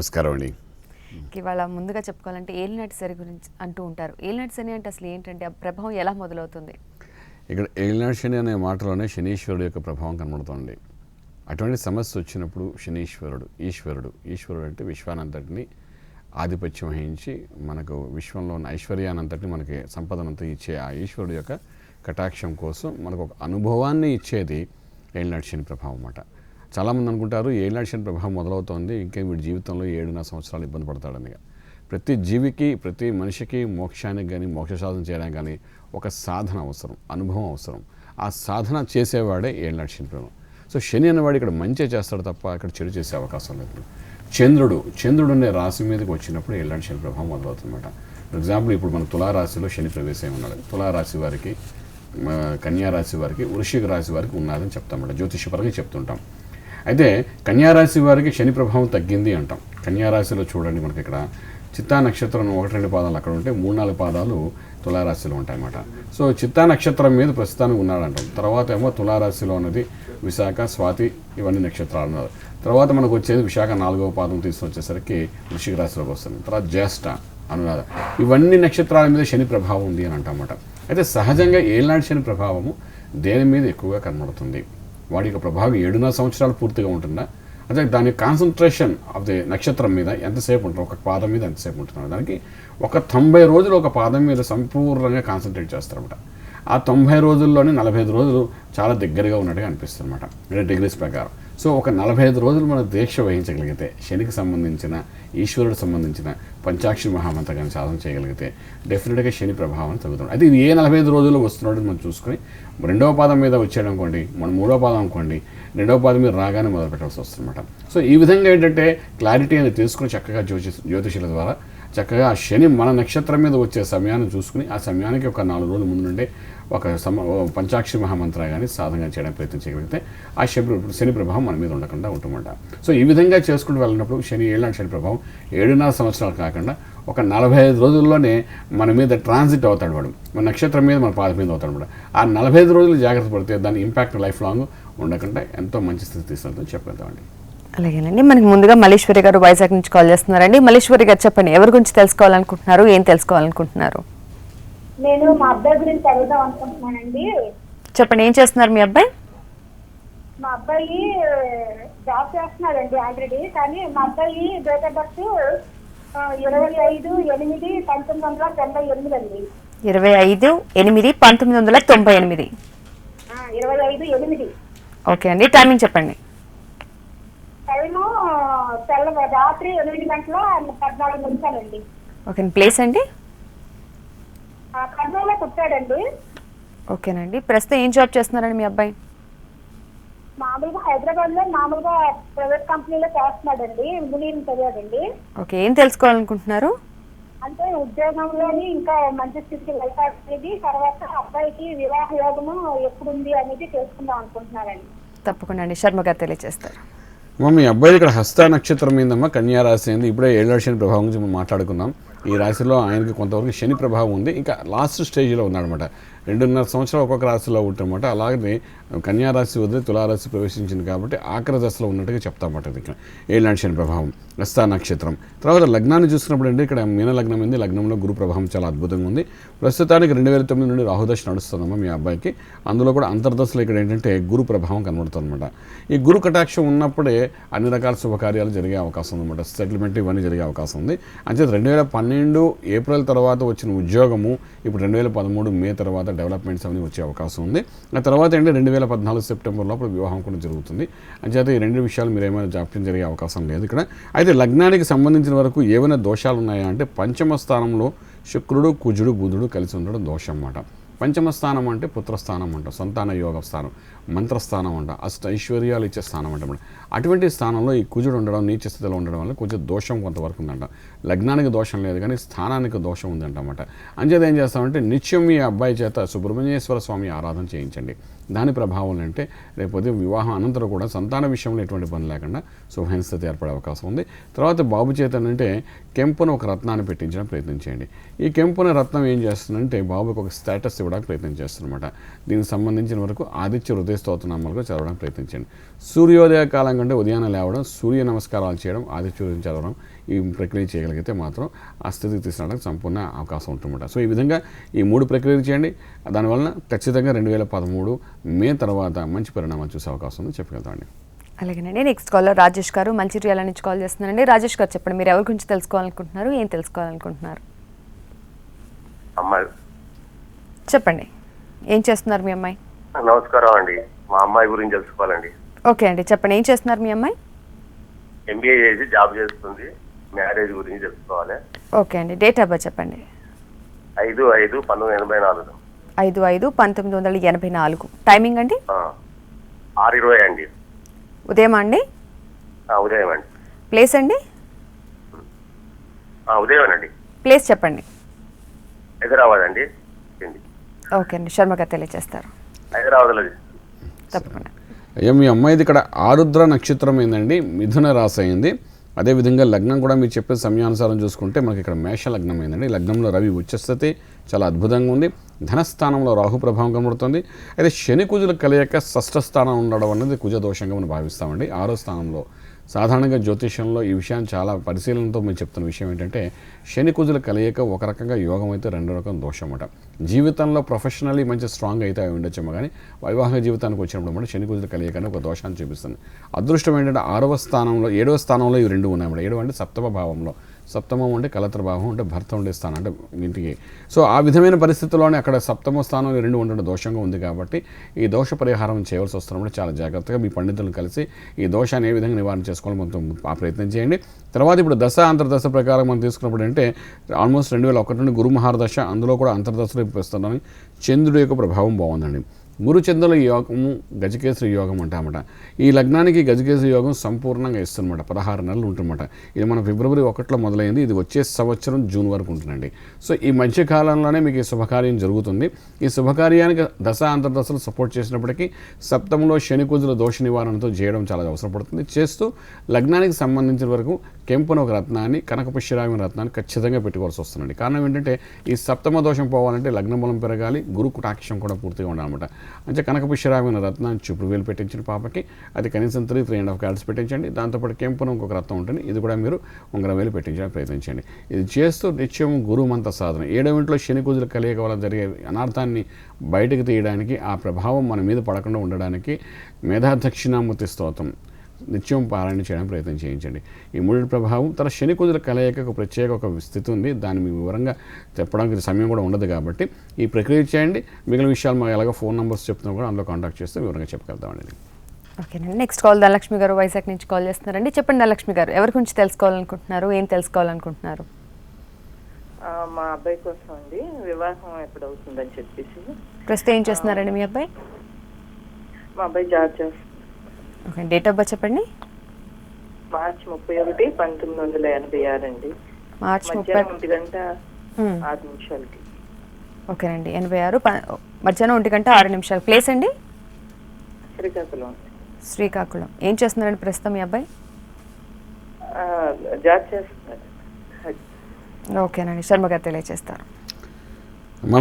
నమస్కారం అండి. ఇవాళ ముందుగా చెప్పుకోవాలంటే ఏలినాటి శని గురించి అంటూ ఉంటారు. ఏలినాటి శని అంటే అసలు ఏంటంటే ఆ ప్రభావం ఎలా మొదలవుతుంది? ఇక్కడ ఏలినాటి శని అనే మాటలోనే శనీశ్వరుడు యొక్క ప్రభావం కనబడుతుంది. అటువంటి సమస్య వచ్చినప్పుడు శనీశ్వరుడు, ఈశ్వరుడు అంటే విశ్వానంతటిని ఆధిపత్యం వహించి మనకు విశ్వంలో ఉన్న ఐశ్వర్యానంతటిని మనకి సంపదనంతా ఇచ్చే ఆ ఈశ్వరుడు యొక్క కటాక్షం కోసం మనకు ఒక అనుభవాన్ని ఇచ్చేది ఏలినాటి శని ప్రభావం అన్నమాట. చాలామంది అనుకుంటారు ఏలినాటి శని ప్రభావం మొదలవుతోంది, ఇంకేం వీడి జీవితంలో 7.5 సంవత్సరాలు ఇబ్బంది పడతాడని. ప్రతి జీవికి, ప్రతి మనిషికి మోక్షానికి కానీ మోక్ష సాధన చేయడానికి కానీ ఒక సాధన అవసరం, అనుభవం అవసరం. ఆ సాధన చేసేవాడే ఏలినాటి శని ప్రభావం. సో శని అనేవాడు ఇక్కడ మంచి చేస్తాడు తప్ప ఇక్కడ చెడు చేసే అవకాశం లేదు. చంద్రుడు అనే రాశి మీదకి వచ్చినప్పుడు ఏలినాటి శని ప్రభావం మొదలవుతుందన్నమాట. ఫర్ ఎగ్జాంపుల్ ఇప్పుడు మన తులారాశిలో శని ప్రవేశం ఉన్నాడు. తులారాశి వారికి, కన్యారాశి వారికి, వృశ్చిక రాశి వారికి ఉన్నారని చెప్తామన్నమాట, జ్యోతిషపరంగా చెప్తుంటాం. అయితే కన్యారాశి వారికి శని ప్రభావం తగ్గింది అంటాం. కన్యారాశిలో చూడండి, మనకి ఇక్కడ చిత్తా నక్షత్రం 1-2 పాదాలు అక్కడ ఉంటే 3-4 పాదాలు తులారాశిలో ఉంటాయన్నమాట. సో చిత్తా నక్షత్రం మీద ప్రస్తుతానికి ఉన్నాడంటాం. తర్వాత ఏమో తులారాశిలో ఉన్నది విశాఖ, స్వాతి, ఇవన్నీ నక్షత్రాలు ఉన్నారు. తర్వాత మనకు వచ్చేది విశాఖ 4వ పాదం తీసుకొని వచ్చేసరికి వృశ్చిక రాశిలోకి వస్తుంది. తర్వాత జ్యేష్ఠ, అనురాధ, ఇవన్నీ నక్షత్రాల మీద శని ప్రభావం ఉంది అని అంటామన్నమాట. అయితే సహజంగా ఏలినాటి శని ప్రభావము దేని మీద ఎక్కువగా కనబడుతుంది? వాడి యొక్క ప్రభావం 7.5 సంవత్సరాలు పూర్తిగా ఉంటుందా? అంటే దాని కాన్సన్ట్రేషన్ ఆఫ్ ది నక్షత్రం మీద ఎంతసేపు ఉంటుంది, ఒక పాదం మీద ఎంతసేపు ఉంటుంది? దానికి ఒక 90 రోజులు ఒక పాదం మీద సంపూర్ణంగా కాన్సన్ట్రేట్ చేస్తారన్నమాట. ఆ 90 రోజుల్లోనే 45 రోజులు చాలా దగ్గరగా ఉన్నట్టుగా అనిపిస్తుంది అనమాట, అంటే డిగ్రీస్ ప్రకారం. సో ఒక 45 రోజులు మనం దీక్ష వహించగలిగితే, శనికి సంబంధించిన, ఈశ్వరుడు సంబంధించిన పంచాక్షరి మహామంత్రాన్ని సాధన చేయగలిగితే డెఫినెట్గా శని ప్రభావం తగ్గుతుంది. అయితే ఇది ఏ 45 రోజుల్లో వస్తున్నాడో మనం చూసుకొని, 2వ పాదం మీద వచ్చాడు అనుకోండి, మనం 3వ పాదం అనుకోండి, 2వ పాదం మీద రాగానే మొదలు పెట్టాల్సి వస్తుందన్నమాట. సో ఈ విధంగా ఏంటంటే క్లారిటీ అనేది తీసుకుని చక్కగా జ్యోతిషుల ద్వారా చక్కగా ఆ శని మన నక్షత్రం మీద వచ్చే సమయాన్ని చూసుకుని, ఆ సమయానికి ఒక 4 రోజుల ముందు నుండే ఒక పంచాక్షరి మహామంత్ర కానీ సాధన చేయడానికి ప్రయత్నం చేయగలిగితే ఆ శని ప్రభావం మన మీద ఉండకుండా ఉంటుందన్నమాట. సో ఈ విధంగా చేసుకుంటూ వెళ్ళినప్పుడు ఏలినాటి శని ప్రభావం 7.5 సంవత్సరాలు కాకుండా ఒక 45 రోజుల్లోనే మన మీద ట్రాన్సిట్ అవుతాడు. వాడు మన నక్షత్రం మీద, మన పాదం మీద అవుతాడు అనమాట. ఆ 45 రోజులు జాగ్రత్త పడితే దాని ఇంపాక్ట్ లైఫ్ లాంగ్ ఉండకుండా ఎంతో మంచి స్థితి తీసుకుంటుందని చెప్పగలుగుతామండి. అలాగేనండి. మనకి ముందుగా మల్లేశ్వరి గారు వైజాగ్ నుంచి కాల్ చేస్తున్నారండి. మల్లేశ్వరి గారు చెప్పండి, ఎవరి గురించి తెలుసుకోవాలనుకుంటున్నారు, ఏం తెలుసుకోవాలనుకుంటున్నారు? నేను మా అబ్బాయి గురించి అడుగుదాం అనుకుంటున్నానండి. చెప్పండి, ఏం చేస్తున్నారు మీ అబ్బాయి? మా అబ్బాయి జాబ్ చేస్తున్నాడండి ఆల్రెడీ. కానీ మా అబ్బాయి డేట్ ఆఫ్ బర్త్ 25/8/1998 అండి. 25/8/1998. 25/8. ఓకే అండి, టైమింగ్ చెప్పండి. టైము రాత్రి 8:14 అండి. ఓకే, ప్లేస్ అండి? కర్నూలులో పుట్టాడండి. ఓకేనండి, ప్రస్తుతం ఏం జాబ్ చేస్తున్నారండి మీ అబ్బాయి? మామూలుగా హైదరాబాద్ లో మామూలుగా ప్రైవేట్ కంపెనీలో చేస్తున్నాడండి. ఇంజనీరింగ్ చదివాడండి. ఓకే, ఏం తెలుసుకోవాలనుకుంటున్నారు? అంటే ఉద్యోగంలోని ఇంకా మంచి స్థితికి వెళ్తాడనేది, తర్వాత అబ్బాయికి వివాహ యోగము ఎప్పుడుంది అనేది తెలుసుకుందాం అనుకుంటున్నారండి. తప్పకుండా అండి, శర్మ గారు తెలియజేస్తారు. మీ అబ్బాయి ఇక్కడ హస్త నక్షత్రం మీదమ్మా, కన్యా రాశి అయింది. ఇప్పుడే ఏలినాటి శని ప్రభావం గురించి మనం మాట్లాడుకుందాం. ఈ రాశిలో ఆయనకి కొంతవరకు శని ప్రభావం ఉంది, ఇంకా లాస్ట్ స్టేజ్లో ఉన్నాడనమాట. 2.5 సంవత్సరాలు ఒక్కొక్క రాశిలో ఉంటుందన్నమాట. అలాగే కన్యారాశి వదిలి తులారాశి ప్రవేశించింది కాబట్టి ఆఖరి దశలో ఉన్నట్టుగా చెప్తామన్నమాట. ఇది ఏలినాటి శని ప్రభావం, హస్త నక్షత్రం. తర్వాత లగ్నాన్ని చూసుకున్నప్పుడు అంటే ఇక్కడ మీన లగ్నం ఉంది. లగ్నంలో గురు ప్రభావం చాలా అద్భుతంగా ఉంది. ప్రస్తుతానికి 2009 నుండి రాహుదశ నడుస్తుందమ్మా మీ అబ్బాయికి. అందులో కూడా అంతర్దశలో ఇక్కడ ఏంటంటే గురు ప్రభావం కనబడుతుంది అనమాట. ఈ గురు కటాక్షం ఉన్నప్పుడే అన్ని రకాల శుభకార్యాలు జరిగే అవకాశం ఉందన్నమాట. సెటిల్మెంట్ ఇవన్నీ జరిగే అవకాశం ఉంది. అంతే 2012 ఏప్రిల్ తర్వాత వచ్చిన ఉద్యోగము ఇప్పుడు 2013 మే తర్వాత డెవలప్మెంట్స్ అవన్నీ వచ్చే అవకాశం ఉంది. ఆ తర్వాత ఏంటంటే 2014 సెప్టెంబర్ లోపల వివాహం కూడా జరుగుతుంది. అంచేత ఈ 2 విషయాలు మీరు ఏమైనా జాప్యం జరిగే అవకాశం లేదు ఇక్కడ. అయితే లగ్నానికి సంబంధించిన వరకు ఏమైనా దోషాలు ఉన్నాయా అంటే, పంచమ స్థానంలో శుక్రుడు, కుజుడు, బుధుడు కలిసి ఉండడం దోషం అన్నమాట. పంచమ స్థానం అంటే పుత్రస్థానం అంట, సంతాన యోగ స్థానం, మంత్రస్థానం అంట, అష్ట ఐశ్వర్యాలు ఇచ్చే స్థానం అంట. అటువంటి స్థానంలో ఈ కుజుడు ఉండడం, నీచ స్థితిలో ఉండడం వల్ల కొంచెం దోషం కొంతవరకు ఉందంట. లగ్నానికి దోషం లేదు కానీ స్థానానికి దోషం ఉందంటమాట. అంచేత ఏం చేస్తామంటే నిత్యం మీ అబ్బాయి చేత సుబ్రహ్మణ్యేశ్వర స్వామి ఆరాధన చేయించండి. దాని ప్రభావం అంటే రేపు ఉదయం వివాహం అనంతరం కూడా సంతాన విషయంలో ఎటువంటి పని లేకుండా శుభమైన స్థితి ఏర్పడే అవకాశం ఉంది. తర్వాత బాబు చేత అంటే కెంపును ఒక రత్నాన్ని పెట్టించడానికి ప్రయత్నం చేయండి. ఈ కెంపున రత్నం ఏం చేస్తుందంటే బాబుకి ఒక స్టేటస్ ఇవ్వడానికి ప్రయత్నం చేస్తుందన్నమాట. దీనికి సంబంధించిన వరకు ఆదిత్య హృదయ స్తోత్రనామాలుగా చదవడానికి ప్రయత్నించండి. సూర్యోదయ కాలం కంటే ఉదయాన్నే లేవడం, సూర్య నమస్కారాలు చేయడం, ఆదిత్య హృదయం చదవడం, ఈ ప్రక్రియ చేయగలిగితే మాత్రం ఆ స్థితికి తీసుకురావడానికి సంపూర్ణ అవకాశం ఉంటుందన్నమాట. సో ఈ విధంగా ఈ 3 ప్రక్రియలు చేయండి. దానివల్ల ఖచ్చితంగా 2013 మే తర్వాత మంచి పరిణామాలు చూసే అవకాశం ఉంది చెప్పగలుగుతామండి. అలాగేనండి. నెక్స్ట్ కాలర్ రాజేష్ గారు మంచిర్యాల నుంచి కాల్ చేస్తున్నారండి. రాజేష్ గారు చెప్పండి, మీరు ఎవరి గురించి తెలుసుకోవాలనుకుంటున్నారు, ఏం తెలుసుకోవాలనుకుంటున్నారు? అమ్మాయి చెప్పండి, ఏం చేస్తున్నారు మీ అమ్మాయి? నమస్కారం అండి. మా అమ్మాయి గురించి తెలుసుకోవాలండి. ఓకే అండి, చెప్పండి, ఏం చేస్తున్నారు మీ అమ్మాయి? MBA చేసి జాబ్ చేస్తుంది. మ్యారేజ్ గురించి తెలుసుకోవాలి. ఓకే అండి, డేట్ ఆఫ్ బర్త్ చెప్పండి. 5/5/1984. 5/5/1984. టైమింగ్ అండి? 6:20 అండి. ఉదయం అండి? ఉదయం అండి. ప్లేస్ అండి? ఉదయం అండి. ప్లేస్ చెప్పండి. హైదరాబాద్ అండి. ఓకే అండి, శర్మ గారు తెలియజేస్తారు. హైదరాబాద్లో తప్పకుండా. అయ్యా మీ అమ్మాయిది ఇక్కడ ఆరుద్ర నక్షత్రం అయిందండి, మిథున రాశి అయింది. అదేవిధంగా లగ్నం కూడా మీరు చెప్పే సమయానుసారం చూసుకుంటే మనకి ఇక్కడ మేష లగ్నం అయిందండి. లగ్నంలో రవి ఉచ్చస్థితి చాలా అద్భుతంగా ఉంది. ధనస్థానంలో రాహు ప్రభావం కనబడుతుంది. అయితే శని కుజుల కలయిక షష్ఠ స్థానం ఉండడం అనేది కుజ దోషంగా మనం భావిస్తామండి. 6వ స్థానంలో సాధారణంగా జ్యోతిష్యంలో ఈ విషయాన్ని చాలా పరిశీలనతో మేము చెప్తున్న విషయం ఏంటంటే శని కుజుల కలయిక ఒక రకంగా యోగం అయితే, రెండో రకం దోషం అన్నమాట. జీవితంలో ప్రొఫెషనల్లీ మంచి స్ట్రాంగ్ అయితే అవి ఉండొచ్చేమో కానీ వైవాహిక జీవితానికి వచ్చినప్పుడు కూడా శని కుజుల కలయిక అని ఒక దోషాన్ని చూపిస్తుంది. అదృష్టం ఏంటంటే 6వ స్థానంలో 7వ స్థానంలో ఇవి 2 ఉన్నాయన్నమాట. 7 అంటే సప్తమ భావంలో, సప్తమం అంటే కలత్ర భావం అంటే భర్త ఉండే స్థానం అంటే ఇంటికి. సో ఆ విధమైన పరిస్థితుల్లోనే అక్కడ సప్తమ స్థానంలో 2 ఉండడం దోషంగా ఉంది కాబట్టి ఈ దోష పరిహారం చేయవలసి వస్తున్నప్పుడు చాలా జాగ్రత్తగా మీ పండితులను కలిసి ఈ దోషాన్ని ఏ విధంగా నివారణ చేసుకోవాలి మొత్తం ఆ ప్రయత్నం చేయండి. తర్వాత ఇప్పుడు దశ అంతర్దశ ప్రకారం మనం తీసుకున్నప్పుడు అంటే ఆల్మోస్ట్ 2001 నుండి గురు మహారదశ, అందులో కూడా అంతర్దశలో ఇస్తున్నామని చంద్రుడి యొక్క ప్రభావం బాగుందండి. గురుచంద్రుల యోగము గజకేసరి యోగం అంటామట. ఈ లగ్నానికి గజకేసరి యోగం సంపూర్ణంగా ఇస్తుందన్నమాట. 16 నెలలు ఉంటుందన్నమాట. ఇది మన ఫిబ్రవరి 1 మొదలైంది. ఇది వచ్చే సంవత్సరం జూన్ వరకు ఉంటుందండి. సో ఈ మధ్యకాలంలోనే మీకు ఈ శుభకార్యం జరుగుతుంది. ఈ శుభకార్యానికి దశ అంతర్దశలు సపోర్ట్ చేసినప్పటికీ సప్తమంలో శని కుజుల దోష నివారణతో చేయడం చాలా అవసరం పడుతుంది. చేస్తూ లగ్నానికి సంబంధించిన వరకు కెంపున ఒక రత్నాన్ని, కనకపుష్యరాగం రత్నాన్ని ఖచ్చితంగా పెట్టుకోవాల్సి వస్తుందండి. కారణం ఏంటంటే ఈ సప్తమ దోషం పోవాలంటే లగ్న బలం పెరగాలి, గురు కుటాక్షం కూడా పూర్తిగా ఉండాలన్నమాట. అంటే కనకపుష్యరాగమైన రత్నాన్ని చూపుడు వేలు పెట్టించిన పాపకి అది కనీసం 3.5 క్యారెట్స్ పెట్టించండి. దాంతోపాటు కెంపున ఇంకొక రత్నం ఉంటుంది, ఇది కూడా మీరు 1 వేలు పెట్టించడానికి ప్రయత్నించండి. ఇది చేస్తూ నిత్యం గురు మంత్ర సాధన 7వ ఇంట్లో శని కుజుల కలయిక వల్ల జరిగే అనార్థాన్ని బయటకు తీయడానికి, ఆ ప్రభావం మన మీద పడకుండా ఉండడానికి మేధా దక్షిణామూర్తి స్తోత్రం నిత్యం పారాయణ చేయడానికి ప్రయత్నం చేయించండి. ఈ 3 ప్రభావం తన శని కుజుల కలయిక ఒక ప్రత్యేక ఒక స్థితి ఉంది. దాన్ని మీ వివరంగా చెప్పడానికి సమయం కూడా ఉండదు కాబట్టి ఈ ప్రక్రియ చేయండి. మిగిలిన విషయాలు మాకు ఎలాగో ఫోన్ నెంబర్స్ చెప్తున్నా కూడా అందులో కాంటాక్ట్ చేస్తే వివరంగా చెప్పగలుగుతామండి. ఓకేనండి. నెక్స్ట్ కాల్ ధనలక్ష్మి గారు వైజాగ్ నుంచి కాల్ చేస్తున్నారండి. చెప్పండి ధనలక్ష్మి గారు, ఎవరి గురించి తెలుసుకోవాలనుకుంటున్నారు, ఏం తెలుసుకోవాలనుకుంటున్నారు? మా అబ్బాయి కోసం అండి, వివాహం ఎప్పుడు అవుతుందని చెప్పేసి. ప్రస్తుతం ఏం చేస్తున్నారండి మీ అబ్బాయి? మా అబ్బాయి జాబ్ చేస్తారు. ఓకే, డేట్ ఆఫ్ బర్త్ చెప్పండి. మార్చి 31, 1986 అండి. మార్చి 30 1:06 ఓకేనండి. 86 మధ్యాహ్నం 1:06. ప్లేస్ అండి? శ్రీకాకుళం. శ్రీకాకుళం. ఏం చేస్తున్నారండి ప్రస్తుతం మీ అబ్బాయి? జాబ్ చేస్తున్నారు. ఓకేనండి, శర్మ గారు తెలియజేస్తారు.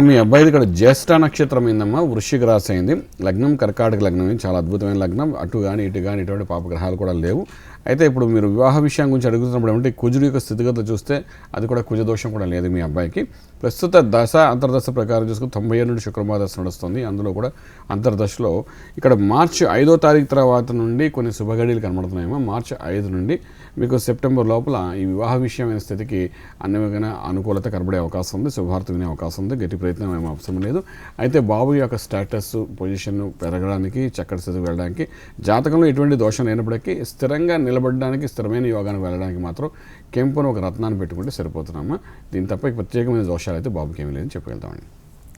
మీ అబ్బాయిది ఇక్కడ జ్యేష్ఠ నక్షత్రం అయిందమ్మా, వృశ్చిక రాశి అయింది. లగ్నం కర్కాటక లగ్నం అయింది. చాలా అద్భుతమైన లగ్నం. అటు కానీ ఇటు కానీ ఇటువంటి పాపగ్రహాలు కూడా లేవు. అయితే ఇప్పుడు మీరు వివాహ విషయం గురించి అడుగుతున్నప్పుడు ఏమంటే కుజుడి యొక్క స్థితిగతులు చూస్తే అది కూడా కుజదోషం కూడా లేదు మీ అబ్బాయికి. ప్రస్తుత దశ అంతర్దశ ప్రకారం చూసుకుని 97 నుండి శుక్రమాదశ నడుస్తుంది. అందులో కూడా అంతర్దశలో ఇక్కడ మార్చి 5వ తారీఖు తర్వాత నుండి కొన్ని శుభగడియలు కనబడుతున్నాయేమో. మార్చి 5 నుండి మీకు సెప్టెంబర్ లోపల ఈ వివాహ విషయమైన స్థితికి అన్ని విధంగా అనుకూలత కనబడే అవకాశం ఉంది. శుభార్త వినే అవకాశం ఉంది. గట్టి ప్రయత్నం ఏమీ అవసరం లేదు. అయితే బాబు యొక్క స్టేటస్ పొజిషన్ పెరగడానికి, చక్కటి స్థితికి వెళ్ళడానికి, జాతకంలో ఎటువంటి దోషం లేనప్పటికీ స్థిరంగా నిలబడడానికి, స్థిరమైన యోగానికి వెళ్ళడానికి మాత్రం కెంపును ఒక రత్నాన్ని పెట్టుకుంటే సరిపోతున్నామా. దీని తప్ప ప్రత్యేకమైన దోషాలు అయితే బాబుకి ఏమీ లేదని చెప్పగలుగుతామండి.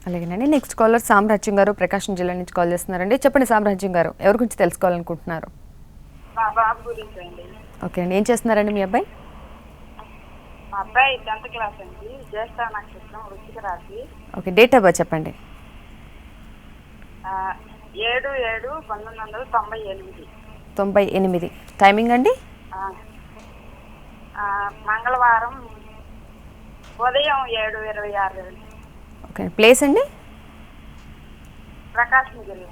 అలాగేనండి. నెక్స్ట్ కాలర్ సామ్రాజ్యం గారు ప్రకాశం జిల్లా నుంచి కాల్ చేస్తున్నారండి. చెప్పండి సామ్రాజ్యం గారు, ఎవరి గురించి తెలుసుకోవాలనుకుంటున్నారు? బాబు గురించి అండి. ఓకే అండి, ఏం చేస్తున్నారండి మీ అబ్బాయి? మా అబ్బాయి 10th క్లాస్ అండి. జ్యేష్ఠ నక్షత్రం, వృశ్చిక రాశి. ఓకే, డేట్ ఆఫ్ బర్త్ చెప్పండి. 7/7/1998. 98. టైమింగ్ అండి? మంగళవారం ఉదయం 7:26. ఓకే. ప్లేస్ అండి? ప్రకాశం జిల్లా.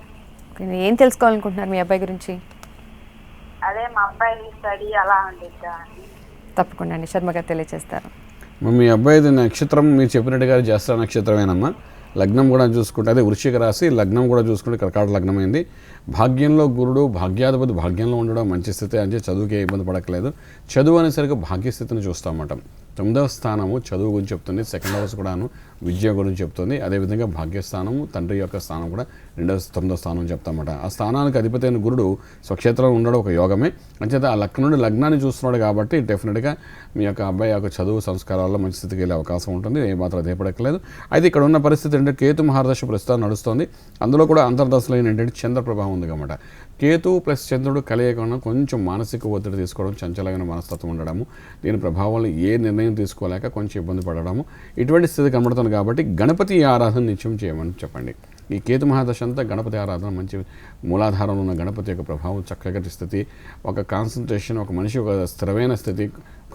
ఓకే. ఏం తెలుసుకోవాలనుకుంటున్నారు మీ అబ్బాయి గురించి? అదే మా అబ్బాయి స్టడీ అలా ఉండిద్దా. తప్పకుండా అండి, శర్మ గారు తెలియజేస్తారు. మీ అబ్బాయిది నక్షత్రం మీరు చెప్పినట్టుగా జ్యేష్ఠ నక్షత్రమేనమ్మా. లగ్నం కూడా చూసుకుంటే అదే వృశ్చిక రాశి, లగ్నం కూడా చూసుకుంటే కర్కాటక లగ్నం అయింది. భాగ్యంలో గురుడు, భాగ్యాధిపతి భాగ్యంలో ఉండడం మంచి స్థితి, అంటే చదువుకే ఇబ్బంది పడక్కలేదు. చదువు అనేసరికి భాగ్యస్థితిని చూస్తామన్నమాట. 9వ స్థానము చదువు గురించి చెప్తుంది, 2nd హౌస్ కూడాను విద్య గురించి చెప్తుంది. అదేవిధంగా భాగ్యస్థానము తండ్రి యొక్క స్థానం కూడా 9వ స్థానం చెప్తామన్నమాట. ఆ స్థానానికి అధిపతి అయిన గురుడు స్వక్షేత్రంలో ఉండడం ఒక యోగమే. అంచేత ఆ లగ్నం నుండి లగ్నాన్ని చూస్తున్నాడు కాబట్టి డెఫినెట్గా మీ యొక్క అబ్బాయి యొక్క చదువు సంస్కారాల్లో మంచి స్థితికి వెళ్ళే అవకాశం ఉంటుంది, ఏమాత్రం అదేపడక్కలేదు. అయితే ఇక్కడ ఉన్న పరిస్థితి ఏంటంటే కేతు మహారదశ ప్రస్తుతం నడుస్తుంది. అందులో కూడా అంతర్దశలో ఏంటంటే చంద్ర ప్రభావం ఉంది కాబట్టి కేతు ప్లస్ చంద్రుడు కలయికను కొంచెం మానసిక ఒత్తిడి తీసుకోవడం, చంచలమైన మనస్తత్వం ఉండడము, దీని ప్రభావంలో ఏ నిర్ణయం తీసుకోలేక కొంచెం ఇబ్బంది పడడము, ఇటువంటి స్థితి కనబడుతుంది. కాబట్టి గణపతి ఆరాధన నిత్యం చేయమని చెప్పండి. ఈ కేతు మహాదశ అంతా గణపతి ఆరాధన, మంచి మూలాధారంలో ఉన్న గణపతి యొక్క ప్రభావం, చక్కటి స్థితి, ఒక కాన్సన్ట్రేషన్, ఒక మనిషి ఒక స్థిరమైన స్థితి,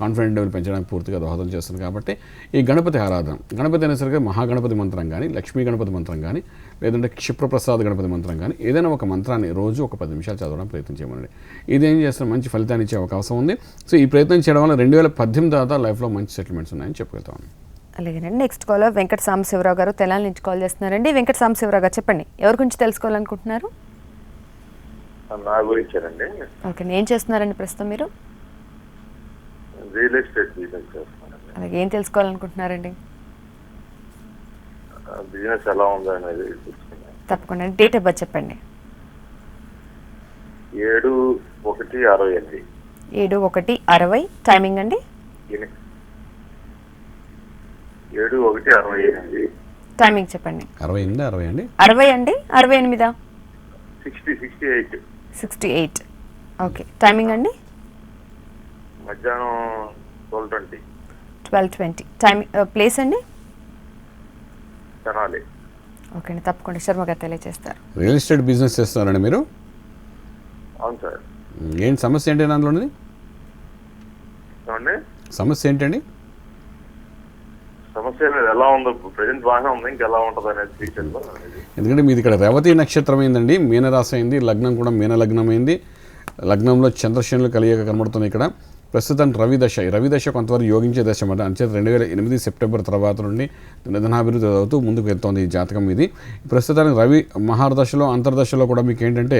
కాన్ఫిడెంట్ లెవెల్ పెంచడానికి పూర్తిగా దోహదం చేస్తుంది. కాబట్టి ఈ గణపతి ఆరాధన, గణపతి అనేసరికి మహాగణపతి మంత్రం కానీ, లక్ష్మీ గణపతి మంత్రం కానీ, లేదంటే క్షిప్రప్రసాద్ గణపతి మంత్రం కానీ, ఏదైనా ఒక మంత్రాన్ని రోజు ఒక 10 నిమిషాలు చదవడం ప్రయత్నం చేయమనండి. ఇదేం చేస్తే మంచి ఫలితాన్ని ఇచ్చే అవకాశం ఉంది. సో ఈ ప్రయత్నం చేయడం వల్ల 2018 తర్వాత లైఫ్లో మంచి సెటిల్మెంట్స్ ఉన్నాయని చెప్పగలుగుతాం. అలాగేనండి. నెక్స్ట్ కాలర్ వెంకట సాంబశివరావు గారు తెలంగాణ నుంచి కాల్ చేస్తున్నారండి. వెంకట సాంబశివరావు గారు చెప్పండి, ఎవరి గురించి తెలుసుకోవాలనుకుంటున్నారు? నా గురించేనండి. ఓకే. ఏం చేస్తున్నారండి ప్రస్తుతం మీరు? రియల్ ఎస్టేట్ బిజినెస్ చేస్తున్నానండి. అలాగే ఏం తెలుసుకోవాలనుకుంటున్నారండి? బిజినెస్ ఎలా ఉందో అనేది చూసుకున్నాను. తప్పకుండా. డేట్ ఆఫ్ బర్త్ చెప్పండి. 7/1/68. 7/1/60. టైమింగ్ అండి? 7/1/68. టైమింగ్ చెప్పండి. 68 60 అండి? 60 అండి? 68? 68. 68. ఓకే. టైమింగ్ అండి? మధ్యాహ్నం 12:20. 12:20. టైమింగ్. ప్లేస్ అండి? తెనాలి. ఓకే అండి, తప్పకుండా శర్మ గారు తెలియజేస్తారు. రియల్ ఎస్టేట్ బిజినెస్ చేస్తున్నారండి మీరు? అవును సార్. ఏంటి సమస్య ఏంటండి అందులోనిది? ఏమండి సమస్య ఏంటండి? సమస్య అనేది ఎలా ఉందో ప్రజెంట్ బాగానే ఉంది, ఇంకెలా ఉంటుంది అనేది ఫ్యూచర్లో అనేది. ఎందుకంటే మీది ఇక్కడ రేవతి నక్షత్రం అయిందండి, మీనరాశి అయింది, లగ్నం కూడా మీన లగ్నం అయింది. లగ్నంలో చంద్రశనులు కలియక కనబడుతుంది. ఇక్కడ ప్రస్తుతం రవిదశ కొంతవరకు యోగించే దశ అన్నమాట. అంచేత 2008 సెప్టెంబర్ తర్వాత నుండి నిధనాభివృద్ధి అవుతూ ముందుకు వెళ్తోంది ఈ జాతకం ఇది. ప్రస్తుతానికి రవి మహారదశలో అంతర్దశలో కూడా మీకు ఏంటంటే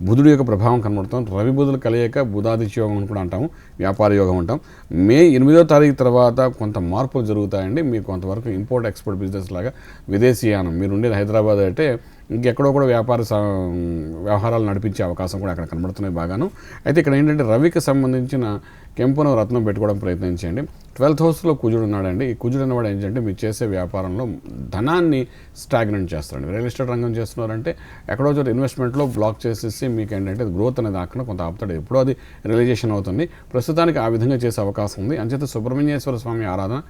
బుధుడి యొక్క ప్రభావం కనబడుతుంది. రవి బుధులు కలియక బుధాదిత్య యోగం అని కూడా అంటాము, వ్యాపార యోగం అంటాం. మే 8వ తారీఖు తర్వాత కొంత మార్పులు జరుగుతాయండి. మీకు కొంతవరకు ఇంపోర్ట్ ఎక్స్పోర్ట్ బిజినెస్ లాగా విదేశీయానం, మీరు ఉండేది హైదరాబాద్ అంటే ఇంకెక్కడో కూడా వ్యవహారాలు నడిపించే అవకాశం కూడా అక్కడ కనబడుతున్నాయి బాగాను. అయితే ఇక్కడ ఏంటంటే రవికి సంబంధించిన కెంపును రత్నం పెట్టుకోవడం ప్రయత్నించండి. 12th హౌస్లో కుజుడు ఉన్నాడండి. ఈ కుజుడు అన్నవాడు ఏంటంటే మీరు చేసే వ్యాపారంలో ధనాన్ని స్టాగ్నెంట్ చేస్తారండి. రియల్ ఎస్టేట్ రంగం చేస్తున్నారంటే ఎక్కడో చోట ఇన్వెస్ట్మెంట్లో బ్లాక్ చేసేసి మీకు ఏంటంటే గ్రోత్ అనేది ఆకుండా కొంత ఆపుతాడు. ఎప్పుడో అది రియలైజేషన్ అవుతుంది. ప్రస్తుతానికి ఆ విధంగా చేసే అవకాశం ఉంది. అంచేత సుబ్రహ్మణ్యేశ్వర స్వామి ఆరాధన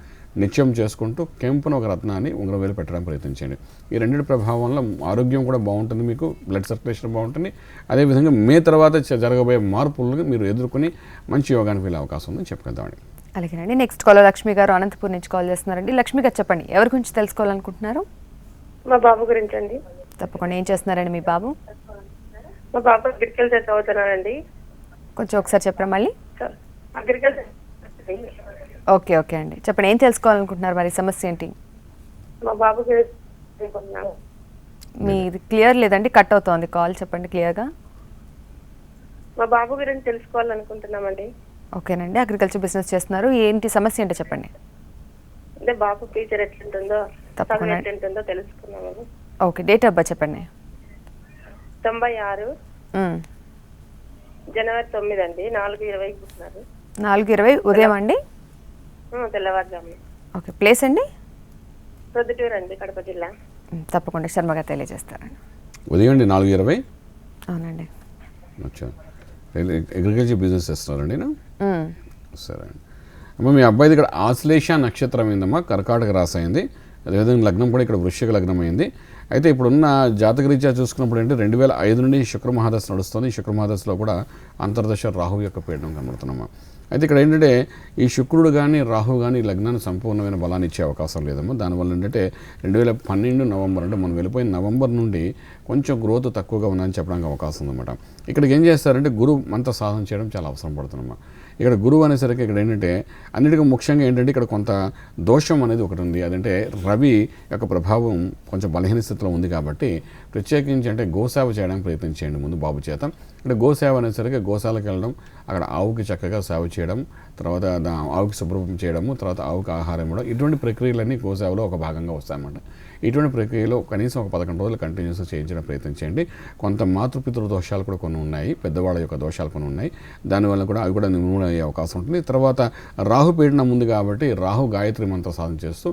నిత్యం చేసుకుంటూ కెంపును ఒక రత్నాన్ని ఉంగరం వేలు పెట్టడం ప్రయత్నించండి. ఈ రెండింటి ప్రభావంలో ఆరోగ్యం కూడా బాగుంటుంది, మీకు బ్లడ్ సర్క్యులేషన్ బాగుంటుంది. అదేవిధంగా మే తర్వాత జరగబోయే మార్పులను మీరు ఎదుర్కొని మంచి యోగానికి వెళ్ళే అవకాశం ఉందని చెప్పుకుందామండి. అలాగేనండి. నెక్స్ట్ కాలర్ లక్ష్మి గారు అనంతపూర్ నుంచి కాల్ చేస్తున్నారండి. లక్ష్మి గారు చెప్పండి, ఎవరి గురించి తెలుసుకోవాలనుకుంటున్నారు? మా బాబు గురించి అండి. తప్పకుండా. ఏం చేస్తున్నారండి మీ బాబు? మా బాబు అగ్రికల్చర్ చదువుతున్నానండి. కొంచెం ఒకసారి చెప్పరా మళ్ళీ? అగ్రికల్చర్. ఓకే ఓకే అండి, చెప్పండి ఏం తెలుసుకోవాలనుకుంటున్నారు, మరి సమస్య ఏంటి? మా బాబుకి మీది క్లియర్ లేదండి, కట్ అవుతోంది కాల్, చెప్పండి క్లియర్గా. మా బాబు గురించి తెలుసుకోవాలనుకుంటున్నామండి. ఓకేనండి. అగ్రికల్చర్ బిజినెస్ చేస్తున్నారు, ఏంటి సమస్య ఏంటో చెప్పండి. అంటే బాబు ఫ్యూచర్ ఎట్లుంటుందో, తప్పకుండా ఎట్లుంటుందో తెలుసుకున్నామని. ఓకే. డేట్ ఆఫ్ బర్త్ చెప్పండి. 96 జనవరి 9 అండి. 4:20 పుట్టినారు. 4:20 ఉదయం అండి? తెల్లవారుజాము. ఓకే. ప్లేస్ అండి? ప్రొద్దుటూరు అండి, కడప జిల్లా. తప్పకుండా శర్మగా తెలియజేస్తారండి. ఉదయం అండి 4:20. అవునండి. అచ్చా, అగ్రికల్చర్ బిజినెస్ చేస్తున్నారండి. సరే అండి. అమ్మ మీ అబ్బాయిది ఇక్కడ ఆశ్లేష నక్షత్రం అయిందమ్మా, కర్కాటక రాశి అయింది. అదేవిధంగా లగ్నం కూడా ఇక్కడ వృశ్చిక లగ్నం అయింది. అయితే ఇప్పుడున్న జాతకరీత్యా చూసుకున్నప్పుడు అంటే 2005 నుండి శుక్ర మహాదశ నడుస్తుంది. ఈ శుక్ర మహాదశలో కూడా అంతర్దశ రాహువు యొక్క పీడనం కనబడుతున్నామా. అయితే ఇక్కడ ఏంటంటే ఈ శుక్రుడు కానీ రాహు కానీ లగ్నాన్ని సంపూర్ణమైన బలాన్ని ఇచ్చే అవకాశం లేదమ్మా. దానివల్ల ఏంటంటే 2012 నవంబర్ అంటే మనం వెళ్ళిపోయిన నవంబర్ నుండి కొంచెం గ్రోత్ తక్కువగా ఉందని చెప్పడానికి అవకాశం ఉందన్నమాట. ఇక్కడికి ఏం చేస్తారంటే గురువు మంత్ర సాధన చేయడం చాలా అవసరం పడుతుందమ్మా. ఇక్కడ గురువు అనేసరికి ఇక్కడ ఏంటంటే అన్నిటికీ ముఖ్యంగా ఏంటంటే ఇక్కడ కొంత దోషం అనేది ఒకటి ఉంది. అదంటే రవి యొక్క ప్రభావం కొంచెం బలహీన స్థితిలో ఉంది కాబట్టి ప్రత్యేకించి అంటే గోసేవ చేయడానికి ప్రయత్నించేయండి ముందు బాబు చేత. అంటే గోసేవ అనేసరికి గోశాలకు వెళ్ళడం, అక్కడ ఆవుకి చక్కగా సేవ చేయడం, తర్వాత ఆవుకి శుభ్రం చేయడము, తర్వాత ఆవుకి ఆహారం ఇవ్వడం, ఇటువంటి ప్రక్రియలన్నీ గోసేవలో ఒక భాగంగా వస్తాయన్నమాట. ఇటువంటి ప్రక్రియలో కనీసం ఒక 11 రోజులు కంటిన్యూస్గా చేయించడం ప్రయత్నించండి. కొంత మాతృపితృ దోషాలు కూడా కొన్ని ఉన్నాయి, పెద్దవాళ్ళ యొక్క దోషాలు కొన్ని ఉన్నాయి. దానివల్ల కూడా అవి కూడా నిర్మూలన అయ్యే అవకాశం ఉంటుంది. తర్వాత రాహు పీడనం ఉంది కాబట్టి రాహు గాయత్రి మంత్ర సాధన చేస్తూ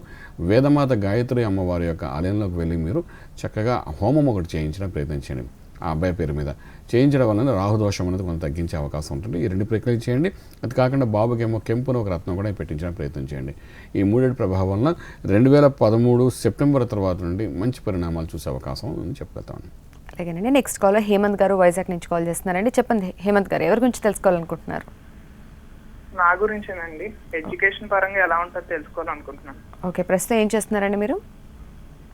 వేదమాత గాయత్రి అమ్మవారి యొక్క ఆలయంలోకి వెళ్ళి మీరు చక్కగా హోమం ఒకటి చేయించడం ప్రయత్నించండి. ఆ అబ్బాయి పేరు మీద చేయించడం వలన రాహుదోషం అనేది కొంత తగ్గించే అవకాశం ఉంటుంది. ఈ 2 ప్రక్రియలు చేయండి. అది కాకుండా బాబుకేమో కెంపును ఒక రత్నం కూడా పెట్టించడానికి ప్రయత్నం చేయండి. ఈ 3 ప్రభావం వలన 2013 సెప్టెంబర్ తర్వాత నుండి మంచి పరిణామాలు చూసే అవకాశం అని చెప్పగలుగుతాను. అలాగేనండి. నెక్స్ట్ కాల్ హేమంత్ గారు వైజాగ్ నుంచి కాల్ చేస్తున్నారండి. చెప్పండి హేమంత్ గారు, ఎవరి గురించి తెలుసుకోవాలనుకుంటున్నారు? నా గురించేనండి. ఎడ్యుకేషన్ పరంగా ఎలా ఉంటుందో తెలుసుకోవాలనుకుంటున్నాను. ఓకే, ప్రస్తుతం ఏం చేస్తున్నారండి మీరు?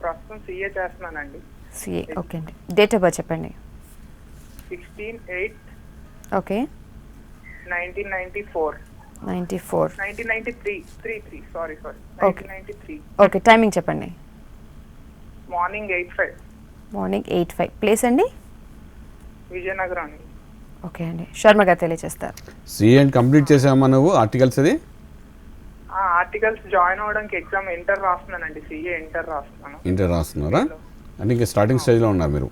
ప్రస్తుతం CA చేస్తున్నానండి. CA, ఓకే అండి. డేట్ ఆఫ్ బర్త్ చెప్పండి. 16/8 okay. 1994. 94. 1993. Sorry Okay. 1993. Okay, timing చెప్పండి. మార్నింగ్ 8:05. మార్నింగ్ 8:05. ప్లేస్ అండి? విజయనగరం అండి. ఓకే అండి. శర్మ గారు తెలియజేస్తారు. CA కంప్లీట్ చేసామా నువ్వు ఆర్టికల్స్? అది ఆర్టికల్స్ జాయిన్ అవ్వడానికి ఎగ్జామ్ ఇంటర్ రాస్తున్నానండి. CA ఇంటర్ రాస్తున్నాను. ఇంటర్ రాస్తున్నారా? అంటే ఇంకా స్టార్టింగ్ స్టేజ్లో ఉన్నారు మీరు.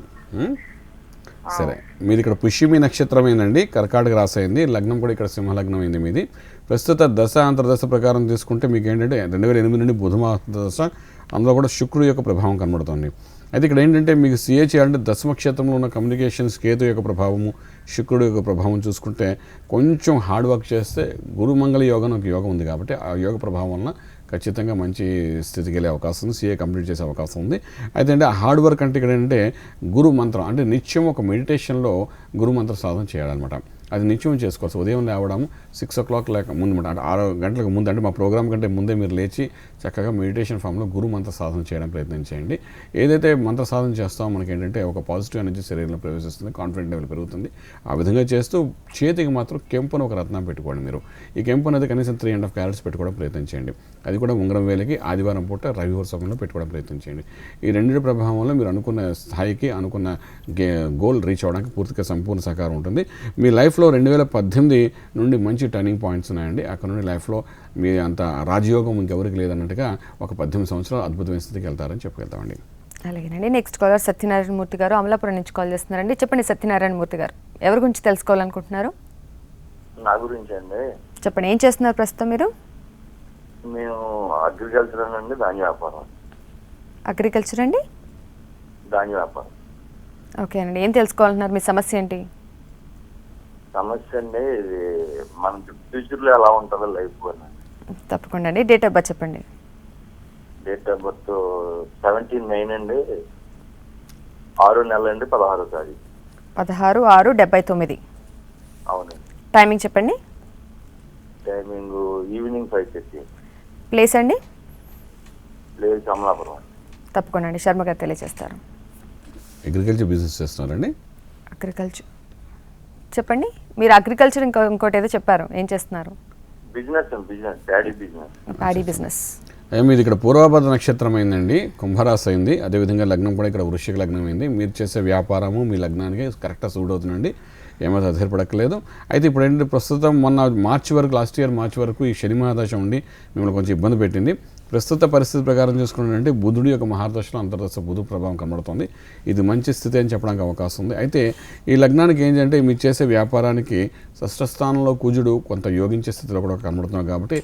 సరే, మీరు ఇక్కడ పుష్యమి నక్షత్రం అయిందండి, కర్కాటక రాశి అయింది, లగ్నం కూడా ఇక్కడ సింహలగ్నం అయింది మీది. ప్రస్తుత దశ అంతర్దశ ప్రకారం తీసుకుంటే మీకు ఏంటంటే 2008 నుండి బుధ దశ, అందులో కూడా శుక్రుడు యొక్క ప్రభావం కనబడుతుంది. అయితే ఇక్కడ ఏంటంటే మీకు CA చేయాలంటే దశమ క్షేత్రంలో ఉన్న కమ్యూనికేషన్స్ కేతు యొక్క ప్రభావము, శుక్రుడు యొక్క ప్రభావం చూసుకుంటే కొంచెం హార్డ్ వర్క్ చేస్తే గురుమంగళ యోగం ఒక యోగం ఉంది కాబట్టి ఆ యోగ ప్రభావం వలన ఖచ్చితంగా మంచి స్థితికి వెళ్ళే అవకాశం ఉంది. CA కంప్లీట్ చేసే అవకాశం ఉంది. అయితే అంటే ఆ హార్డ్ వర్క్ అంటే ఇక్కడ ఏంటంటే గురు మంత్రం అంటే నిత్యం ఒక మెడిటేషన్లో గురు మంత్ర సాధన చేయాలన్నమాట. అది నిత్యం చేసుకోవచ్చు. ఉదయం లేవడం 6 o'clock లేక ముందు అంటే 6 గంటలకు ముందు, అంటే మా ప్రోగ్రామ్ కంటే ముందే మీరు లేచి చక్కగా మెడిటేషన్ ఫామ్లో గురు మంత్ర సాధన చేయడం ప్రయత్నించేయండి. ఏదైతే మంత్ర సాధన చేస్తామో మనకి ఏంటంటే ఒక పాజిటివ్ ఎనర్జీ శరీరంలో ప్రవేశిస్తుంది, కాన్ఫిడెంట్ లెవెల్ పెరుగుతుంది. ఆ విధంగా చేస్తూ చేతికి మాత్రం కెంపును ఒక రత్నం పెట్టుకోండి. మీరు ఈ కెంపు అనేది కనీసం 3.5 carats పెట్టుకోవడం ప్రయత్నించండి. అది కూడా ఉంగరం వేలకి ఆదివారం పూట రవివారం సమయంలో పెట్టుకోవడం ప్రయత్నించండి. ఈ 2 ప్రభావంలో మీరు అనుకున్న స్థాయికి అనుకున్న గోల్ రీచ్ అవ్వడానికి పూర్తిగా సంపూర్ణ సహకారం ఉంటుంది. మీ లైఫ్లో 2018 నుండి మంచి టర్నింగ్ పాయింట్స్ ఉన్నాయండి. అక్కడ నుండి లైఫ్లో మీ అంత రాజయోగం ఇంకెవరికి లేదన్నట్టుగా ఒక 18 సంవత్సరాలు అద్భుతమైన స్థితికి వెళ్తారని చెప్పగలుగుతామండి. అలాగేనండి. నెక్స్ట్ కాలర్ సత్యనారాయణ మూర్తి గారు అమలాపురం నుంచి కాల్ చేస్తున్నారండి. చెప్పండి సత్యనారాయణ మూర్తి గారు, ఎవరి గురించి తెలుసుకోవాలనుకుంటున్నారు? నా గురించి అండి. చెప్పండి, ఏం చేస్తున్నారు ప్రస్తుతం మీరు? మేము అగ్రికల్చర్ అండి, ధాన్య వ్యాపారం. అగ్రికల్చర్ అండి, ధాన్య వ్యాపారం. ఓకే అండి. ఏం తెలుసుకోవాలన్నారు? మీ సమస్య ఏంటి? సమస్య అండి ఇది మన ఫ్యూచర్లో ఎలా ఉంటుందో లైఫ్ అని. తప్పకుండా అండి. డేట్ ఆఫ్ బర్త్ చెప్పండి. డేట్ ఆఫ్ బర్త్ 17/9 అండి, 6 నెలలు అండి, 16వ తారీఖు. 16/6/79. అవునండి. టైమింగ్ చెప్పండి. Timing evening 5:30. ప్లేస్ అండి? ప్లేస్ అమలాపురం. తప్పకుండా అండి. శర్మ గారు తెలియజేస్తారు. అగ్రికల్చర్ బిజినెస్ చేస్తున్నారండి? అగ్రికల్చర్ చెప్పండి. మీరు అగ్రికల్చర్ ఇంకోటి ఏదో చెప్పారు, ఏం చేస్తున్నారు? Business paddy business. Paddy business. మీది ఇక్కడ పూర్వభద్ర నక్షత్రం అయిందండి, కుంభరాశి అయింది. అదేవిధంగా లగ్నం కూడా ఇక్కడ వృశ్చిక లగ్నం అయింది. మీరు చేసే వ్యాపారము మీ లగ్నానికి కరెక్ట్గా సూట్ అవుతుందండి, ఏమైతే అధైర్పడక్కలేదు. అయితే ఇప్పుడు ఏంటంటే ప్రస్తుతం మొన్న లాస్ట్ ఇయర్ మార్చి వరకు ఈ శని మహాదశ ఉండి మిమ్మల్ని కొంచెం ఇబ్బంది పెట్టింది. ప్రస్తుత పరిస్థితి ప్రకారం చూసుకున్నట్టే బుధుడి యొక్క మహాదశలో అంతర్దశ బుధు ప్రభావం కనబడుతుంది. ఇది మంచి స్థితి అని చెప్పడానికి అవకాశం ఉంది. అయితే ఈ లగ్నానికి ఏంటంటే మీరు చేసే వ్యాపారానికి షష్ఠస్థానంలో కుజుడు కొంత యోగించే స్థితిలో కూడా కనబడుతున్నాం కాబట్టి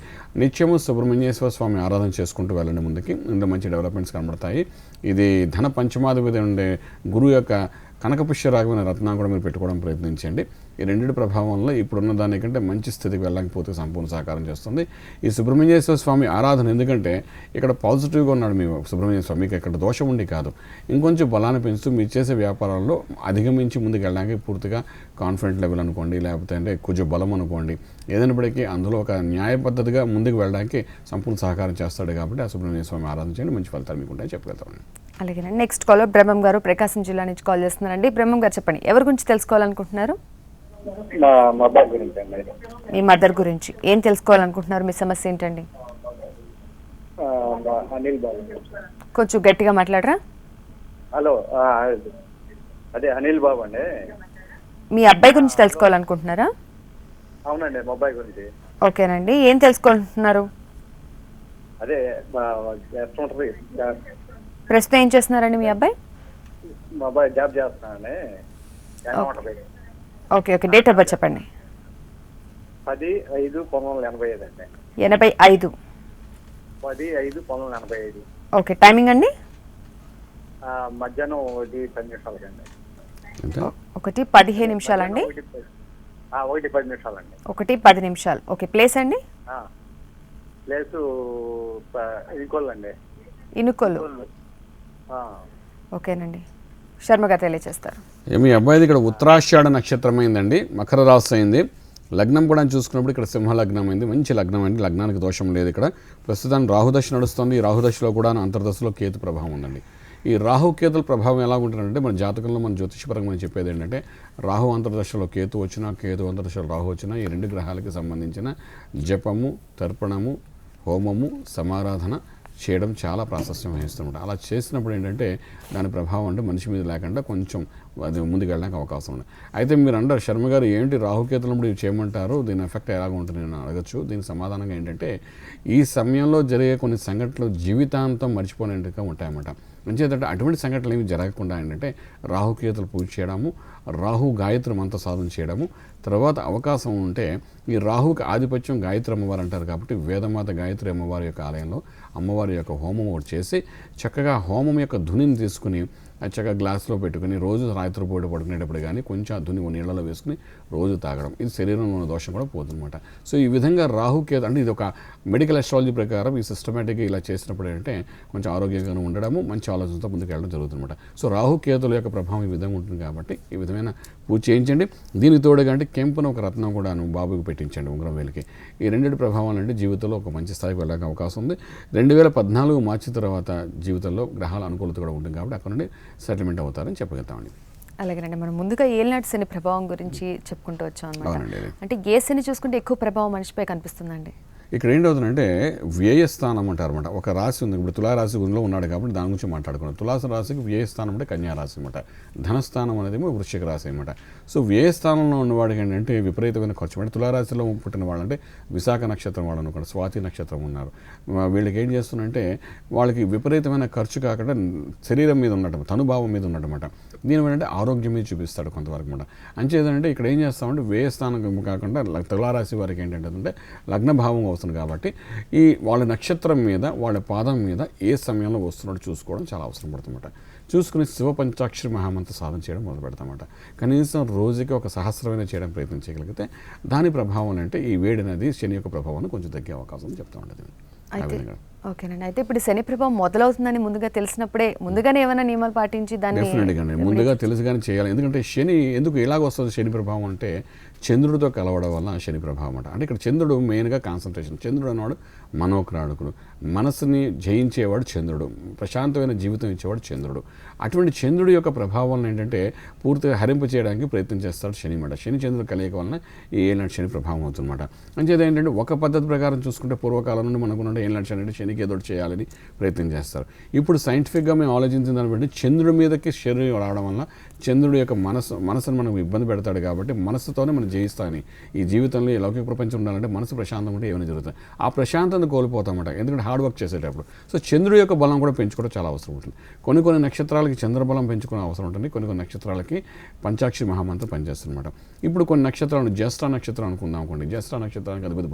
నిత్యము సుబ్రహ్మణ్యేశ్వర స్వామి ఆరాధన చేసుకుంటూ వెళ్ళండి ముందుకి. ఇందులో మంచి డెవలప్మెంట్స్ కనబడతాయి. ఇది ధన పంచమాధిపతి ఉండే గురువు యొక్క కనకపుష్య రాగమైన రత్నాన్ని కూడా మీరు పెట్టుకోవడం ప్రయత్నించండి. ఈ రెండింటి ప్రభావంలో ఇప్పుడున్న దానికంటే మంచి స్థితికి వెళ్ళకపోతే సంపూర్ణ సహకారం చేస్తుంది ఈ సుబ్రహ్మణ్యేశ్వర స్వామి ఆరాధన. ఎందుకంటే ఇక్కడ పాజిటివ్గా ఉన్నాడు మీ సుబ్రహ్మణ్య స్వామికి, ఇక్కడ దోషం ఉండి కాదు, ఇంకొంచెం బలాన్ని పెంచుతూ మీరు చేసే వ్యాపారాల్లో అధిగమించి ముందుకు వెళ్ళడానికి పూర్తిగా కాన్ఫిడెంట్ లెవెల్ అనుకోండి, లేకపోతే అంటే కొంచెం బలం అనుకోండి, ఏదైనప్పటికీ అందులో ఒక న్యాయ పద్ధతిగా ముందుకు వెళ్ళడానికి సంపూర్ణ సహకారం చేస్తాడు. కాబట్టి ఆ సుబ్రహ్మణ్య స్వామి ఆరాధన చేయండి, మంచి ఫలితాలు మీకు ఉంటాయని చెప్పగలుగుతామండి. అలాగేనండి. నెక్స్ట్ కాలర్ బ్రహ్మం గారు ప్రకాశం జిల్లా నుంచి కాల్ చేస్తున్నారండి. బ్రహ్మం గారు చెప్పండి, ఎవరి గురించి తెలుసుకోవాలనుకుంటున్నారు? మా అబ్బాయి గురించి అండి. మీ మదర్ గురించి ఏం తెలుసుకోవాలనుకుంటున్నారు? మీ సమస్య ఏంటండి? అనిల్ బాబు. కొంచెం గట్టిగా మాట్లాడరా? హలో, అదే అనిల్ బాబు అండి. మీ అబ్బాయి గురించి తెలుసుకోవాలనుకుంటున్నారా? అవునండి, మా అబ్బాయి గురించి. ఓకేనండి, ఏం తెలుసుకోవాలనుకుంటున్నారు? అదే ప్రస్తుతం ఏం చేస్తున్నారండి మీ అబ్బాయి? మా అబ్బాయి జాబ్ చేస్తున్నానండి. Okay okay, date of birth చెప్పండి. 10/5/1985 అండి. 85. 10/5/1985. ఓకే, టైమింగ్ అండి? మధ్యాహ్నం 1:10 అండి. 1:15 నిమిషాలండి? 1:10 అండి. 1:10. ఓకే, ప్లేస్ అండి? ప్లేసు ఇనుకోలు అండి. ఇనుకోలు. ఓకేనండి, శర్మ గారు తెలియజేస్తారు. మీ అబ్బాయిది ఇక్కడ ఉత్తరాషాఢ నక్షత్రం అయిందండి, మకర రాశి అయింది, లగ్నం కూడా చూసుకున్నప్పుడు ఇక్కడ సింహ లగ్నం అయింది, మంచి లగ్నం అండి, లగ్నానికి దోషం లేదు. ఇక్కడ ప్రస్తుతానికి రాహుదశ నడుస్తుంది, ఈ రాహుదశలో కూడా అంతర్దశలో కేతు ప్రభావం ఉందండి. ఈ రాహుకేతుల ప్రభావం ఎలా ఉంటుందంటే మన జాతకంలో మన జ్యోతిషపరంగా మనం చెప్పేది ఏంటంటే రాహు అంతర్దశలో కేతు వచ్చినా, కేతు అంతర్దశలో రాహు వచ్చినా ఈ రెండు గ్రహాలకి సంబంధించిన జపము, తర్పణము, హోమము, సమారాధన చేయడం చాలా ప్రాశస్త్యం వహిస్తుంటాం. అలా చేసినప్పుడు ఏంటంటే దాని ప్రభావం అంటే మనిషి మీద లేకుండా కొంచెం అది ముందుకు వెళ్ళడానికి అవకాశం ఉంది. అయితే మీరు అంటారు శర్మ గారు ఏంటి రాహుకేతులప్పుడు ఇవి చేయమంటారు, దీని ఎఫెక్ట్ ఎలాగ ఉంటుంది నేను అడగచ్చు. దీనికి సమాధానంగా ఏంటంటే ఈ సమయంలో జరిగే కొన్ని సంఘటనలు జీవితాంతం మర్చిపోయినట్టుగా ఉంటాయన్నమాట. మంచిదంటే అటువంటి సంఘటనలు ఏమి జరగకుండా ఏంటంటే రాహుకేతులు పూజ చేయడము, రాహు గాయత్రి మంత్ర సాధన చేయడము, తర్వాత అవకాశం ఉంటే ఈ రాహుకి ఆధిపత్యం గాయత్రి అమ్మవారు అంటారు కాబట్టి వేదమాత గాయత్రి అమ్మవారి యొక్క ఆలయంలో అమ్మవారి యొక్క హోమం ఒకటి చేసి చక్కగా హోమం యొక్క ధునిని తీసుకుని చక్కగా గ్లాస్లో పెట్టుకుని రోజు రాత్రి పూట పడుకునేటప్పుడు కానీ కొంచెం ఆ ధుని నీళ్ళలో వేసుకుని రోజు తాగడం, ఇది శరీరంలో ఉన్న దోషం కూడా పోతుందన్నమాట. సో ఈ విధంగా రాహుకేతు అంటే ఇది ఒక మెడికల్ అస్ట్రాలజీ ప్రకారం ఈ సిస్టమేటిక్గా ఇలా చేసినప్పుడు ఏంటంటే కొంచెం ఆరోగ్యంగా ఉండడము, మంచి ఆలోచనతో ముందుకు వెళ్ళడం జరుగుతుందన్నమాట. సో రాహుకేతుల యొక్క ప్రభావం ఈ విధంగా ఉంటుంది కాబట్టి ఈ విధమైన పూజ చేయించండి. దీనికి తోడుగా అంటే కెంపున ఒక రత్నం కూడా బాబుకి పెట్టించండి ఉంగరం వేలికి. ఈ రెండింటి ప్రభావాలు అంటే జీవితంలో ఒక మంచి స్థాయికి వెళ్ళడానికి అవకాశం ఉంది. 2014 మార్చి తర్వాత జీవితంలో గ్రహాల అనుకూలత కూడా ఉంటుంది కాబట్టి అక్కడ నుండి సెటిల్మెంట్ అవుతారని చెప్పగలుగుతామండి. అలాగేనండి, మనం ముందుగా ఏలినాటి శని ప్రభావం గురించి చెప్పుకుంటూ వచ్చాం అనమాట. అంటే ఏ శని చూసుకుంటే ఎక్కువ ప్రభావం మనిషిపై కనిపిస్తుందండి? ఇక్కడ ఏంటవుతుందంటే వ్యయస్థానం అంటారు అనమాట. ఒక రాశి ఉంది, ఇప్పుడు తులారాశి గురిలో ఉన్నాడు కాబట్టి దాని గురించి మాట్లాడుకున్నాం. తులాస రాశికి వ్యయస్థానం అంటే కన్యారాశి అనమాట, ధనస్థానం అనేది వృశ్చిక రాశి అనమాట. సో వ్యయస్థానంలో ఉన్నవాడికి ఏంటంటే విపరీతమైన ఖర్చు. అంటే తులారాశిలో పుట్టిన వాళ్ళంటే విశాఖ నక్షత్రం వాళ్ళు అనుకోండి, స్వాతి నక్షత్రం ఉన్నారు, వీళ్ళకి ఏం చేస్తుందంటే వాళ్ళకి విపరీతమైన ఖర్చు కాకుండా శరీరం మీద ఉన్నట్టు తనుభావం మీద ఉన్నట్టమాట. దీని ఏంటంటే ఆరోగ్యం మీద చూపిస్తాడు కొంతవరకు అనమాట. అంచేదంటే ఇక్కడ ఏం చేస్తామంటే వ్యయస్థానం కాకుండా తులారాశి వారికి ఏంటంటే లగ్నభావం వస్తుంది కాబట్టి ఈ వాళ్ళ నక్షత్రం మీద వాళ్ళ పాదం మీద ఏ సమయంలో వస్తున్నాడో చూసుకోవడం చాలా అవసరం పడుతుందన్నమాట. చూసుకుని శివ పంచాక్షరి మహామంత్ర సాధన చేయడం మొదలు పెడతామన్నమాట. కనీసం రోజుకి ఒక సహస్రమైన చేయడం ప్రయత్నం చేయగలిగితే దాని ప్రభావం అంటే ఈ వేడి అనేది శని యొక్క ప్రభావాన్ని కొంచెం తగ్గే అవకాశం చెప్తా ఉంటుంది. ఓకేనండి, అయితే ఇప్పుడు శని ప్రభావం మొదలవుతుందని ముందుగా తెలిసినప్పుడే ముందుగానే ఏమైనా నియమాలు పాటించి దాన్ని డెఫినెట్గా ముందుగా తెలుసుగానే చేయాలి. ఎందుకంటే శని ఎందుకు ఎలాగ వస్తుంది శని ప్రభావం అంటే చంద్రుడితో కలవడం వల్ల శని ప్రభావం అంటే ఇక్కడ చంద్రుడు మెయిన్గా కాన్సన్ట్రేషన్. చంద్రుడు అన్నవాడు మనోక్రాడకుడు, మనసుని జయించేవాడు చంద్రుడు, ప్రశాంతమైన జీవితం ఇచ్చేవాడు చంద్రుడు. అటువంటి చంద్రుడి యొక్క ప్రభావం ఏంటంటే పూర్తిగా హరింప చేయడానికి ప్రయత్నం చేస్తాడు శని మాట. శని చంద్రుడు కలయిక వలన ఈ ఏళ్ళనాటి శని ప్రభావం అవుతుందన్నమాట. అంచేది ఏంటంటే ఒక పద్ధతి ప్రకారం చూసుకుంటే పూర్వకాలం నుండి మనకున్న ఏళ్ళనాటి శని అంటే శనికి ఏదో చేయాలని ప్రయత్నం చేస్తారు. ఇప్పుడు సైంటిఫిక్గా మేము ఆలోచించిన దాన్ని బట్టి చంద్రుడి మీదకి శరీరం రావడం వల్ల చంద్రుడి యొక్క మనసును మనకు ఇబ్బంది పెడతాడు కాబట్టి మనసుతోనే మనం జయిస్తామని ఈ జీవితంలో ఈ లౌకిక ప్రపంచం ఉండాలంటే మనసు ప్రశాంతం ఉంటే ఏమైనా జరుగుతుంది. ఆ ప్రశాంతత కోల్పోతామన్నమాట, ఎందుకంటే హార్డ్ వర్క్ చేసేటప్పుడు. సో చంద్రుడి యొక్క బలం కూడా పెంచుకోవడం చాలా అవసరం ఉంటుంది. కొన్ని నక్షత్రాలకి చంద్రబలం పెంచుకునే అవసరం ఉంటుంది, కొన్ని నక్షత్రాలకి పంచాక్షి మహామంత్రం పనిచేస్తుందన్నమాట. ఇప్పుడు కొన్ని నక్షత్రాలను జ్యేష్ఠ నక్షత్రం అనుకుందాం అనుకోండి. జ్యేష్ఠ నక్షత్రానికి అధిపతి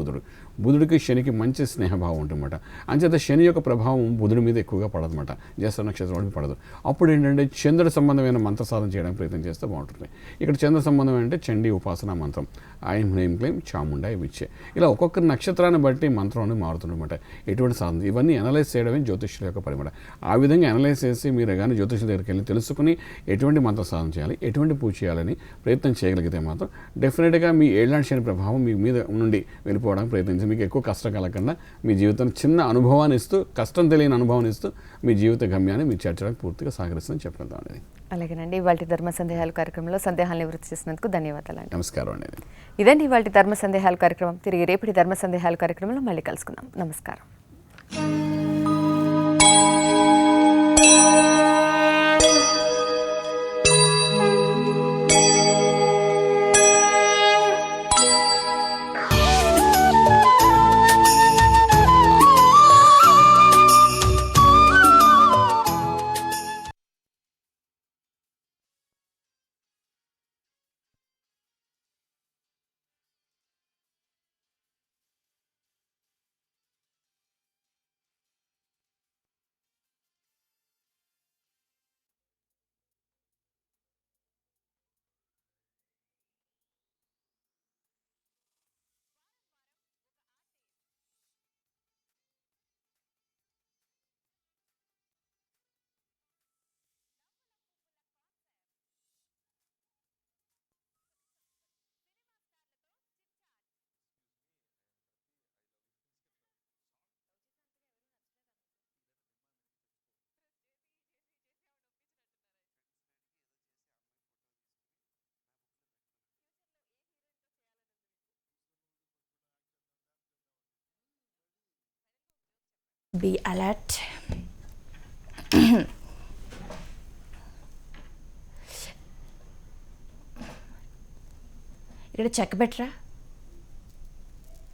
బుధుడికి శనికి మంచి స్నేహభావం ఉంటుంది. అనమాట. అంచేత శని యొక్క ప్రభావం బుధుడి మీద ఎక్కువగా పడదన్నమాట, జ్యేష్ఠ నక్షత్రం వాడికి పడదు. అప్పుడు ఏంటంటే చంద్రుడి సంబంధమైన మంత్ర సాధన చేయడానికి ప్రయత్నం చేస్తే బాగుంటుంది. ఇక్కడ చంద్ర సంబంధం అంటే చండీ ఉపాసన మంత్రం, ఐం హ్రీం క్లీం చాముండాయ విచ్చే, ఇలా ఒక్కొక్క నక్షత్రాన్ని బట్టి మంత్రం అనేది మారుతుందన్నమాట. ఎటువంటి సాధన ఇవన్నీ అనలైజ్ చేయడమే జ్యోతిష్యుల యొక్క పని. ఆ విధంగా అనలైజ్ చేసి మీరు కానీ జ్యోతిష్యుల దగ్గరికి వెళ్ళి తెలుసుకుని ఎటువంటి మంత్ర సాధన చేయాలి, ఎటువంటి పూజ చేయాలని ప్రయత్నం చేయగలిగితే మాత్రం డెఫినెట్గా మీ ఏళ్ళనాటి శని ప్రభావం మీ మీద నుండి వెళ్ళిపోవడానికి ప్రయత్నించి మీకు ఎక్కువ కష్టం కలగకుండా మీ జీవితం చిన్న అనుభవాన్ని ఇస్తూ, కష్టం తెలియని అనుభవాన్ని ఇస్తూ మీ జీవిత గమ్యాన్ని మీరు చేర్చడానికి పూర్తిగా సహకరిస్తుందని చెప్పగలుగుతాం అనేది. అలాగేనండి, ఇవాళ ధర్మ సందేహాలు కార్యక్రమంలో సందేహాలు నివృత్తి చేసినందుకు ధన్యవాదాలు అండి. నమస్కారం అనేది. ఇదండి ఇవాళ ధర్మ సందేహాలు కార్యక్రమం. తిరిగి రేపటి ధర్మ సందేహాలు కార్యక్రమంలో మళ్ళీ కలుసుకుందాం. నమస్కారం. Be alert. ఇక్కడ చెక్క పెట్టరా.